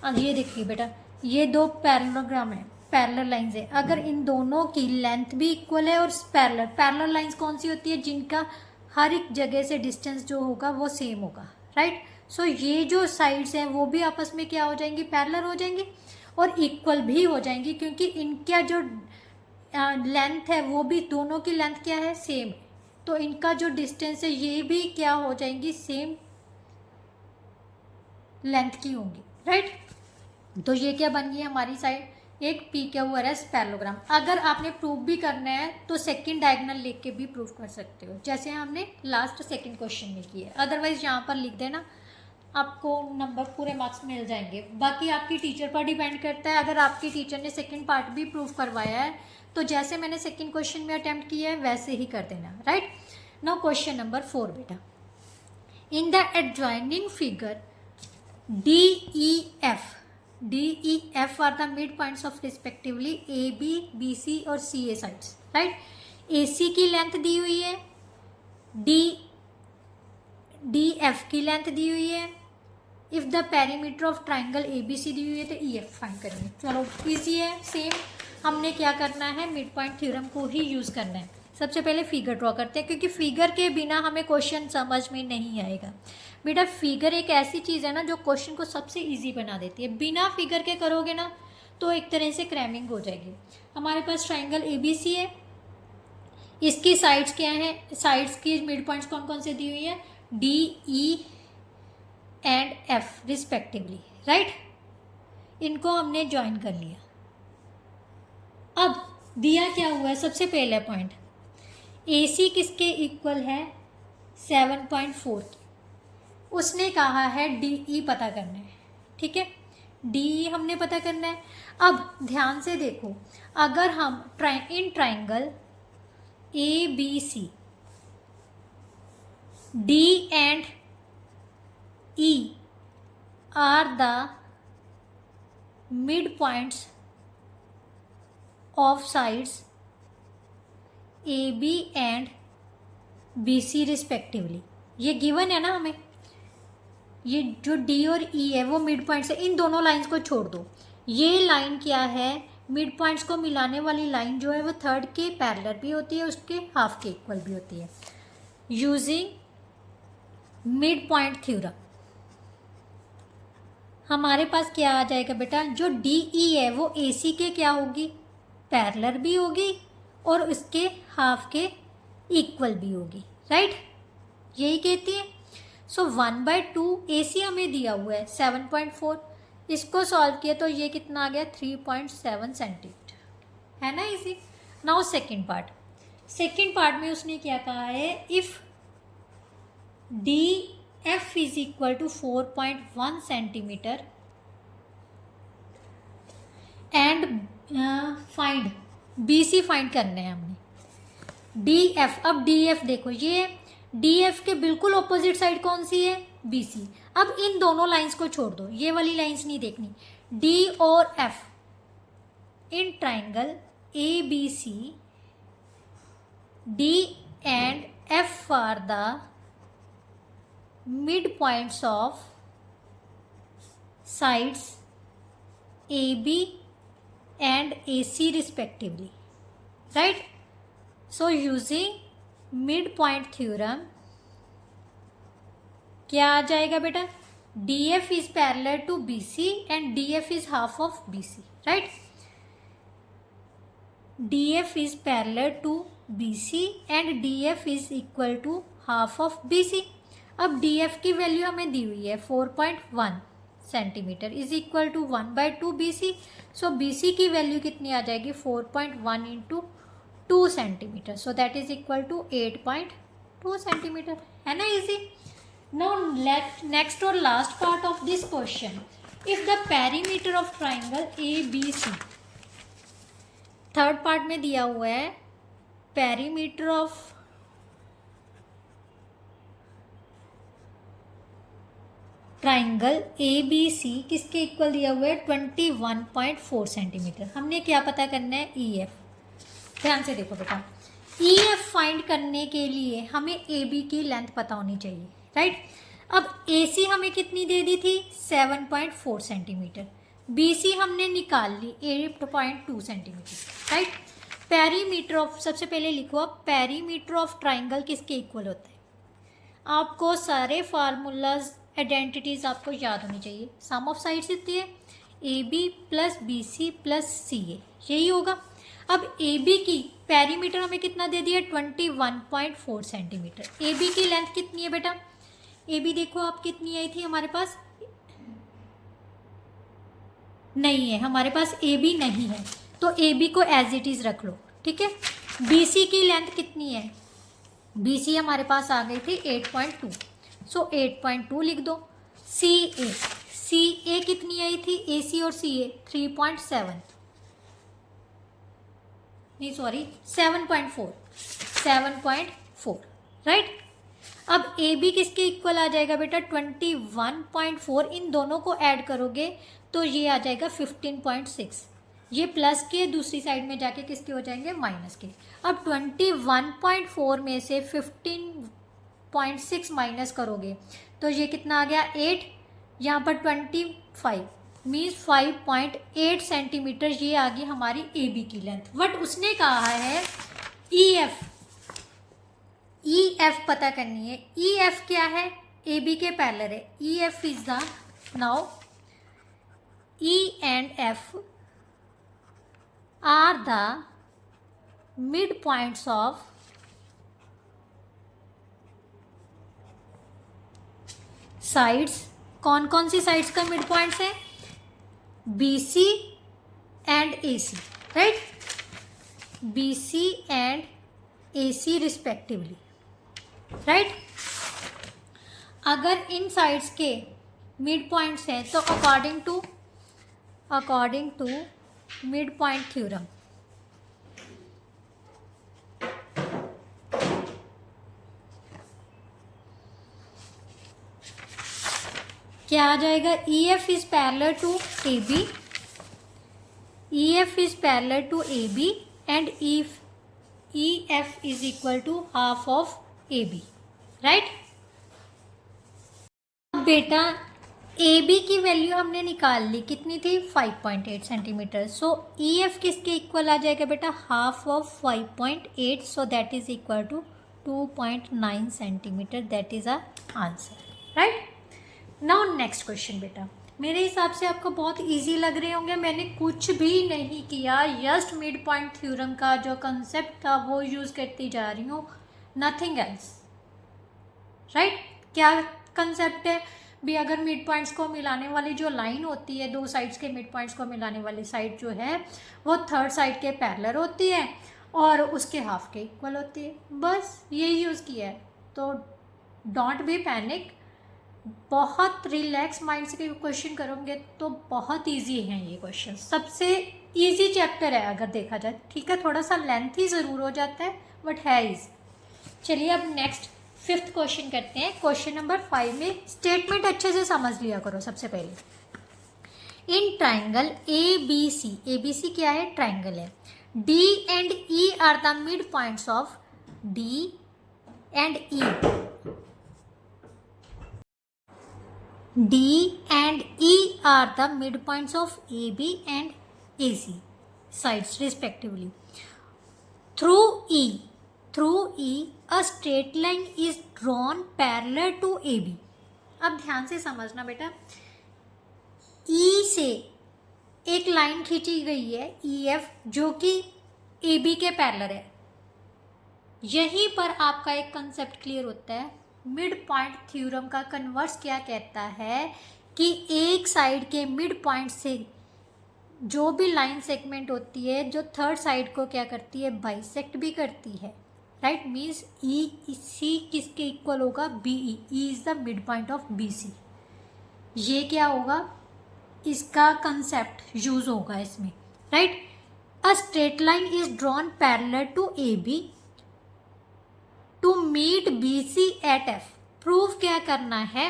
अब ये देखिए बेटा, ये दो parallelogram है, parallel lines है। अगर इन दोनों की लेंथ भी इक्वल है और पैरेलल लाइंस कौन सी होती है, जिनका हर एक जगह से डिस्टेंस जो होगा वो सेम होगा, राइट। सो ये जो साइड्स हैं वो भी आपस में क्या हो जाएंगी, पैरेलल हो जाएंगी और इक्वल भी हो जाएंगी, क्योंकि इनका जो लेंथ है वो भी, दोनों की लेंथ क्या है, सेम है। तो इनका जो डिस्टेंस है ये भी क्या हो जाएंगी, सेम लेंथ की होंगी, राइट। तो ये क्या बन गई हमारी साइड, एक PQRS पैरेललोग्राम। अगर आपने प्रूफ भी करना है तो सेकंड डायगोनल लेके भी प्रूफ कर सकते हो, जैसे हमने लास्ट सेकंड क्वेश्चन में किया। अदरवाइज यहाँ पर लिख देना, आपको नंबर पूरे मार्क्स मिल जाएंगे। बाकी आपकी टीचर पर डिपेंड करता है। अगर आपकी टीचर ने सेकंड पार्ट भी प्रूफ करवाया है तो जैसे मैंने सेकंड क्वेश्चन में अटेम्प्ट किया है वैसे ही कर देना, राइट। नाउ क्वेश्चन नंबर 4 बेटा, in the adjoining figure DEF are the midpoints of respectively AB, BC और CA sides, right। AC की लेंथ दी हुई है, DF की लेंथ दी हुई है। If the perimeter of triangle ABC दी हुई है तो EF फाइंड करेंगे। चलो इजी है, सेम हमने क्या करना है, मिड पॉइंट थ्योरम को ही यूज़ करना है। सबसे पहले फिगर ड्रॉ करते हैं, क्योंकि फिगर के बिना हमें क्वेश्चन समझ में नहीं आएगा। बेटा फिगर एक ऐसी चीज़ है ना जो क्वेश्चन को सबसे इजी बना देती है। बिना फिगर के करोगे ना तो एक तरह से क्रैमिंग हो जाएगी। हमारे पास ट्राइंगल ABC है, इसकी साइड्स क्या हैं, साइड्स की मिड पॉइंट्स कौन कौन से दी हुई है, DE and F respectively, right. इनको हमने ज्वाइन कर लिया। अब दिया क्या हुआ है, सबसे पहला पॉइंट AC किसके इक्वल है, 7.4 की। उसने कहा है DE पता करना है, ठीक है, DE हमने पता करना है। अब ध्यान से देखो, अगर हम इन triangle ABC D and E are the midpoints of sides AB and BC respectively, ये गिवन है ना हमें, ये जो D और E है वो मिड पॉइंट्स है। इन दोनों लाइंस को छोड़ दो, ये लाइन क्या है, मिड पॉइंट्स को मिलाने वाली लाइन जो है वो थर्ड के पैरेलल भी होती है, उसके हाफ के इक्वल भी होती है। यूजिंग मिड पॉइंट थ्योरम हमारे पास क्या आ जाएगा बेटा, जो DE है वो AC के क्या होगी, पैरेलल भी होगी और उसके हाफ के इक्वल भी होगी, राइट, यही कहती है। सो 1/2 AC हमें दिया हुआ है 7.4, इसको सॉल्व किया तो ये कितना आ गया, 3.7 सेंटीमीटर, है ना इजी। नाउ सेकेंड पार्ट में उसने क्या कहा है, if DF is equal to 4.1 centimetre and find BC find करने हैं हमने, DF। अब DF देखो, ये DF के बिल्कुल ऑपोजिट साइड कौन सी है, BC। अब इन दोनों लाइंस को छोड़ दो, ये वाली लाइंस नहीं देखनी। D और F in triangle ABC, D and F are the midpoints of sides AB and AC respectively, right? So using midpoint theorem क्या आ जाएगा बेटा, DF is parallel to BC and DF is half of BC, right? DF is parallel to BC and DF is equal to half of BC। अब DF की value हमें दी हुई है 4.1 centimetre is equal to 1/2 BC। सो BC की वैल्यू कितनी आ जाएगी, 4.1 into 2 centimetre, so that is equal to 8.2 centimetre, है ना इजी। नाउ नेक्स्ट और last part of this question, if the perimeter of triangle ABC, third part में दिया हुआ है पेरीमीटर ऑफ ट्राइंगल ABC किसके इक्वल दिया हुआ है, 21.4 सेंटीमीटर। हमने क्या पता करना है, EF। ध्यान से देखो बेटा, EF फाइंड करने के लिए हमें AB की लेंथ पता होनी चाहिए, राइट। अब AC हमें कितनी दे दी थी, 7.4 सेंटीमीटर। BC हमने निकाल ली 8.2 सेंटीमीटर, राइट। पेरीमीटर ऑफ, सबसे पहले लिखो आप, पेरीमीटर ऑफ ट्राइंगल किसके इक्वल होता है। आपको सारे फार्मूलाज आइडेंटिटीज आपको याद होनी चाहिए। सम ऑफ साइड्स इतनी है AB plus BC plus CA, यही होगा। अब AB की पेरीमीटर हमें कितना दे दिया, 21.4 सेंटीमीटर। AB की लेंथ कितनी है बेटा, AB देखो आप कितनी आई थी हमारे पास, नहीं है हमारे पास, AB नहीं है, तो AB को एज इट इज रख लो, ठीक है। BC की लेंथ कितनी है, BC हमारे पास आ गई थी 8.2, सो 8.2 लिख दो। CA कितनी आई थी, AC और CA 3.7, नहीं सॉरी 7.4, राइट। अब AB किसके इक्वल आ जाएगा बेटा, 21.4, इन दोनों को ऐड करोगे तो ये आ जाएगा 15.6, ये प्लस के दूसरी साइड में जाके किसके हो जाएंगे, माइनस के। अब 21.4 में से 15.6 माइनस करोगे तो ये कितना आ गया, 8, यहाँ पर 25 मीन्स 5.8 सेंटीमीटर, ये आ गई हमारी AB की लेंथ। बट उसने कहा है EF पता करनी है। EF क्या है, AB के पैरेलल है। EF is the, now E and F are the mid points of sides. कौन कौन सी साइड्स का मिड पॉइंट्स है? BC and AC, right? BC and AC respectively, right? अगर इन साइड्स के मिड पॉइंट्स हैं तो according to mid point theorem क्या आ जाएगा? EF is parallel to AB, EF is parallel to AB and EF is equal to half of AB, right? बेटा AB की वैल्यू हमने निकाल ली, कितनी थी? 5.8 सेंटीमीटर। सो EF किसके इक्वल आ जाएगा बेटा? Half of 5.8, so that is equal to 2.9 centimetre. That is a answer, right? Now next question बेटा, मेरे हिसाब से आपको बहुत इजी लग रहे होंगे। मैंने कुछ भी नहीं किया, जस्ट मिड पॉइंट थ्योरम का जो कंसेप्ट था वो यूज़ करती जा रही हूँ, नथिंग एल्स, राइट? क्या कंसेप्ट है भी? अगर मिड पॉइंट्स को मिलाने वाली जो लाइन होती है, दो साइड्स के मिड पॉइंट्स को मिलाने वाली साइड जो है वो थर्ड साइड के पैरेलल होती है और उसके हाफ के इक्वल होती है। बस यही यूज़ किया है। तो डोंट बी पैनिक, बहुत रिलैक्स माइंड से क्वेश्चन करोगे तो बहुत इजी हैं ये क्वेश्चन। सबसे इजी चैप्टर है अगर देखा जाए, ठीक है? थोड़ा सा लेंथी ज़रूर हो जाता है बट है इजी। चलिए अब नेक्स्ट 5th क्वेश्चन करते हैं। क्वेश्चन नंबर 5 में स्टेटमेंट अच्छे से समझ लिया करो। सबसे पहले इन ट्राइंगल ABC क्या है? ट्राइंगल है। D and E are the mid points of D and E। D and E are the midpoints of AB and AC sides respectively. Through E, a straight line is drawn parallel to AB. अब ध्यान से समझना बेटा, E से एक line खींची गई है EF जो कि AB के पैरेलल है। यहीं पर आपका एक कंसेप्ट क्लियर होता है। मिड पॉइंट थ्योरम का कन्वर्स क्या कहता है कि एक साइड के मिड पॉइंट से जो भी लाइन सेगमेंट होती है जो थर्ड साइड को क्या करती है? बाइसेक्ट भी करती है, राइट? मीन्स C किसके इक्वल होगा? BE। E is the mid point of BC। ये क्या होगा? इसका कंसेप्ट यूज होगा इसमें, right? A straight line is drawn parallel to AB to meet BC at F। Proof क्या करना है?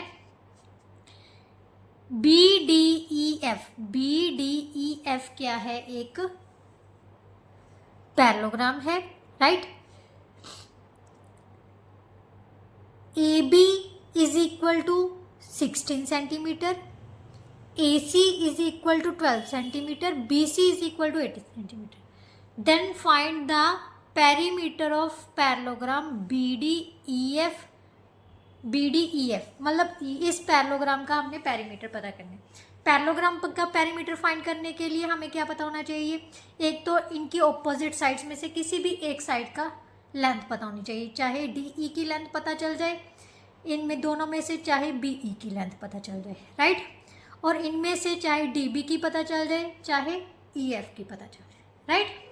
BDEF क्या है? एक पैरेललोग्राम है, right? AB is equal to 16 centimetre, AC is equal to 12 centimetre, BC is equal to 80 centimetre. Then find the perimeter of parallelogram BDEF। मतलब इस parallelogram का हमने पेरीमीटर पता करना है। पैरेललोग्राम का पेरीमीटर फाइंड करने के लिए हमें क्या पता होना चाहिए? एक तो इनकी ऑपोजिट साइड्स में से किसी भी एक साइड का लेंथ पता होनी चाहिए। चाहे DE की लेंथ पता चल जाए इनमें दोनों में से, चाहे BE की लेंथ पता चल जाए, राइट? और इनमें से चाहे DB की पता चल जाए, चाहे EF की पता चल जाए, राइट?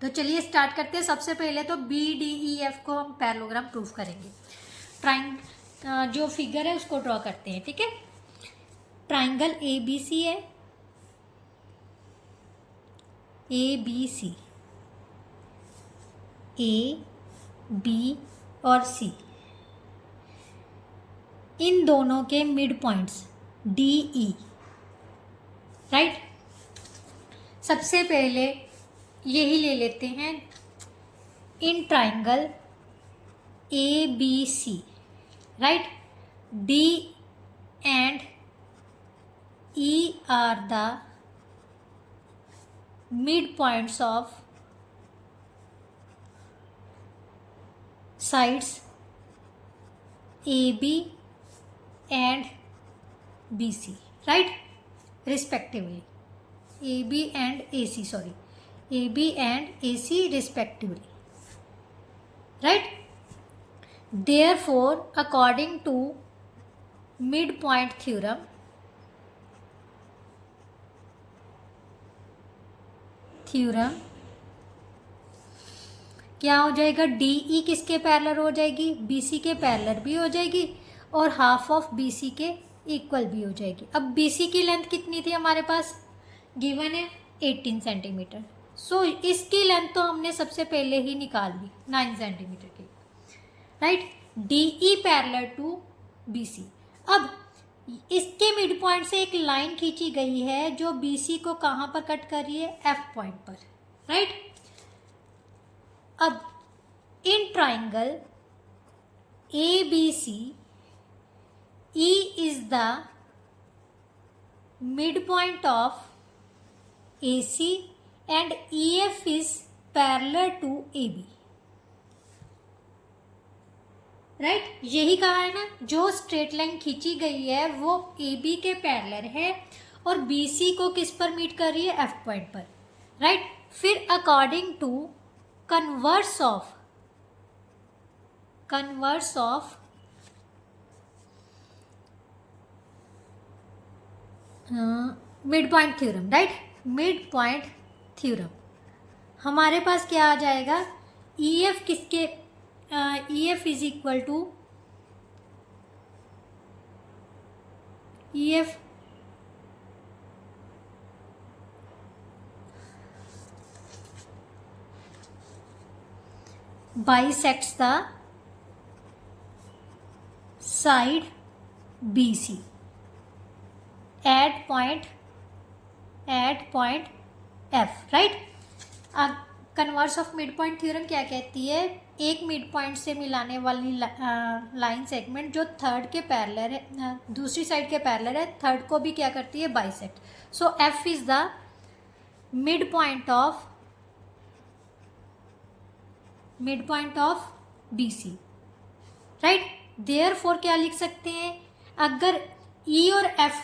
तो चलिए स्टार्ट करते हैं। सबसे पहले तो BDEF को हम पैरेललोग्राम प्रूफ करेंगे। जो फिगर है उसको ड्रॉ करते हैं, ठीक है? ट्राइंगल ABC है, ABC, A, B और C, इन दोनों के मिड पॉइंट्स DE, राइट? सबसे पहले यही ले लेते हैं। इन triangle ABC, right? D and E are the midpoints of sides AB and BC, right? Respectively, AB and AC, sorry, AB and AC respectively, right? Therefore, according to midpoint theorem, क्या हो जाएगा, DE किसके parallel हो जाएगी, BC के parallel भी हो जाएगी और हाफ ऑफ BC के इक्वल भी हो जाएगी। अब BC की लेंथ कितनी थी हमारे पास, गिवन है 18 सेंटीमीटर। सो इसकी लेंथ तो हमने सबसे पहले ही निकाल ली 9 सेंटीमीटर की, right. DE parallel to BC। अब इसके मिड पॉइंट से एक लाइन खींची गई है जो BC को कहाँ पर कट कर रही है, F पॉइंट पर, राइट। अब इन triangle ABC, E is the midpoint of AC and EF is parallel to AB, right. यही कहा है ना, जो स्ट्रेट लाइन खींची गई है वो AB के पैरेलल है और BC को किस पर मीट कर रही है, F पॉइंट पर, राइट। फिर according to converse of mid point theorem, right. Mid point theorem हमारे पास क्या आ जाएगा, EF किसके, EF is equal to EF bisects the side BC at point F, right. Converse of mid point theorem क्या कहती है, एक मिड पॉइंट से मिलाने वाली लाइन सेगमेंट जो थर्ड के पैरेलल है, दूसरी साइड के पैरेलल है, थर्ड को भी क्या करती है, bisect. So F is the mid point of BC, right. Therefore क्या लिख सकते हैं, अगर E और F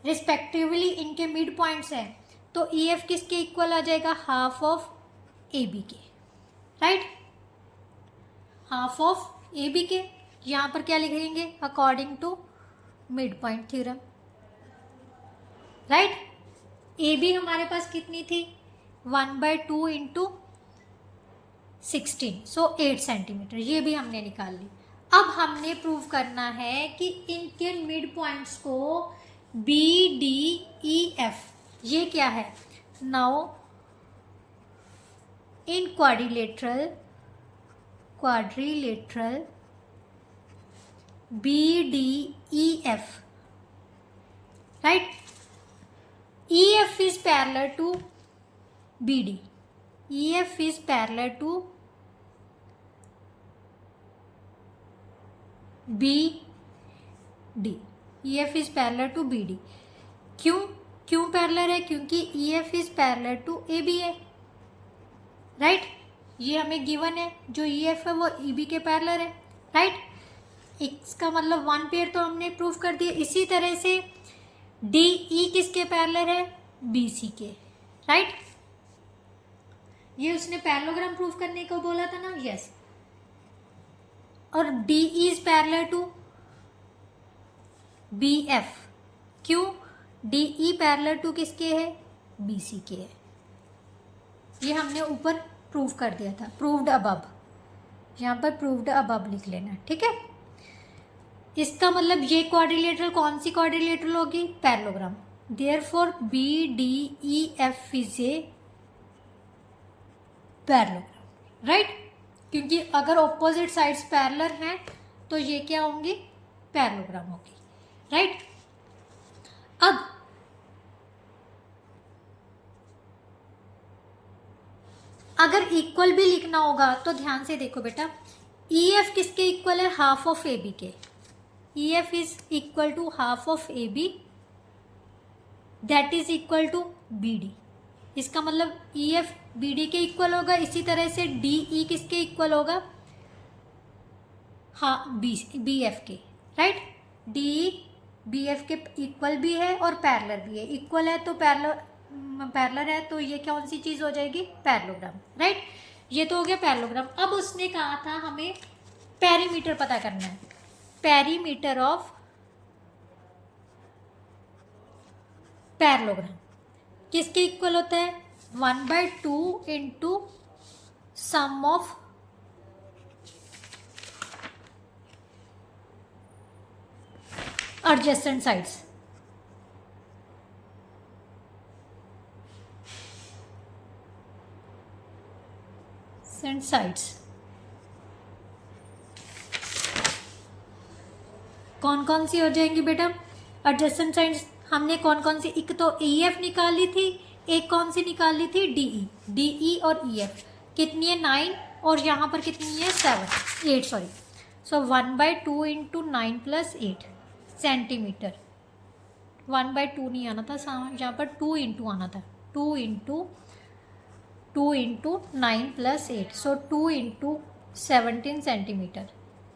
रिस्पेक्टिवली इनके मिड पॉइंट्स हैं तो EF किसके इक्वल आ जाएगा, हाफ ऑफ AB के, राइट। हाफ ऑफ AB के, यहाँ पर क्या लिखेंगे, according to mid point theorem, right. AB हमारे पास कितनी थी, 1/2 इंटू 16, सो 8 सेंटीमीटर, ये भी हमने निकाल ली। अब हमने प्रूव करना है कि इनके मिड पॉइंट्स को BDEF, ये क्या है, now in quadrilateral BDEF, right. EF is parallel to BD, EF is parallel to BD, EF is parallel to BD। क्यों पैरेलल है, क्योंकि EF is parallel to AB है, राइट। ये हमें गिवन है, जो EF है वो EB के पैरेलल है, राइट। इसका मतलब 1 पेयर तो हमने प्रूव कर दिया। इसी तरह से DE किसके पैरेलल है, BC के, राइट। ये उसने पैरेललोग्राम प्रूव करने को बोला था ना, यस। और DE is parallel to BF, क्यों, DE पैरेलल टू किसके है, BC के है। ये हमने ऊपर प्रूव कर दिया था, प्रूव्ड अबव, यहाँ पर प्रूव्ड अबव लिख लेना, ठीक है। इसका मतलब ये क्वाड्रिलेटरल कौन सी क्वाड्रिलेटरल होगी, parallelogram. Therefore BDEF is a parallelogram, right. क्योंकि अगर ऑपोजिट साइड्स पैरेलल हैं तो ये क्या होंगी, पैरेललोग्राम होगी, राइट। अब अगर इक्वल भी लिखना होगा तो ध्यान से देखो बेटा, EF किसके इक्वल है, हाफ ऑफ AB के। EF is equal to half of AB, that is equal to BD। इसका मतलब EF BD के इक्वल होगा। इसी तरह से DE किसके इक्वल होगा, हाँ BF के, राइट। DE BF के इक्वल भी है और पैरेलल भी है। इक्वल है तो पैरेलल पैरेलल है तो ये कौन सी चीज़ हो जाएगी, पैरेललोग्राम, राइट। ये तो हो गया पैरेललोग्राम। अब उसने कहा था हमें पेरीमीटर पता करना है। पेरीमीटर ऑफ पैरेललोग्राम किसके इक्वल होता है, 1/2 into sum of adjacent sides. Sides कौन कौन सी हो जाएंगी बेटा, एडजेसेंट साइड्स हमने कौन कौन सी, एक तो ई एफ निकाली थी, एक कौन सी निकाली थी, डीई। डीई और ई एफ कितनी है, 9, और यहाँ पर कितनी है, 8 सॉरी। सो 1/2 इंटू 9 + 8 सेंटीमीटर। 1/2 नहीं आना था, यहाँ पर 2 इंटू आना था, 2 into 9 + 8, so 2 into 17 centimetre,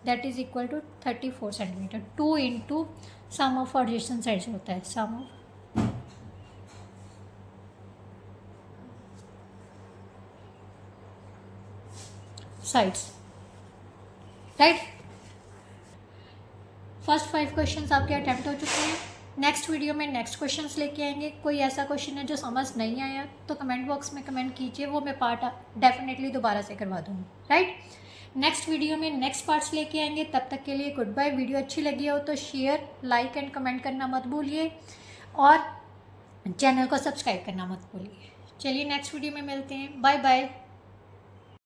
that is equal to 34 centimetre. 2 into sum of adjacent sides होता है, sum of sides, right. First 5 questions आपके अटेम्प्ट हो चुके हैं। नेक्स्ट वीडियो में नेक्स्ट क्वेश्चंस लेके आएंगे। कोई ऐसा क्वेश्चन है जो समझ नहीं आया तो कमेंट बॉक्स में कमेंट कीजिए, वो मैं पार्ट डेफिनेटली दोबारा से करवा दूँगी, राइट। नेक्स्ट वीडियो में नेक्स्ट पार्ट्स लेके आएंगे। तब तक के लिए गुड बाय। वीडियो अच्छी लगी हो तो शेयर, लाइक एंड कमेंट करना मत भूलिए, और चैनल को सब्सक्राइब करना मत भूलिए। चलिए नेक्स्ट वीडियो में मिलते हैं, बाय बाय।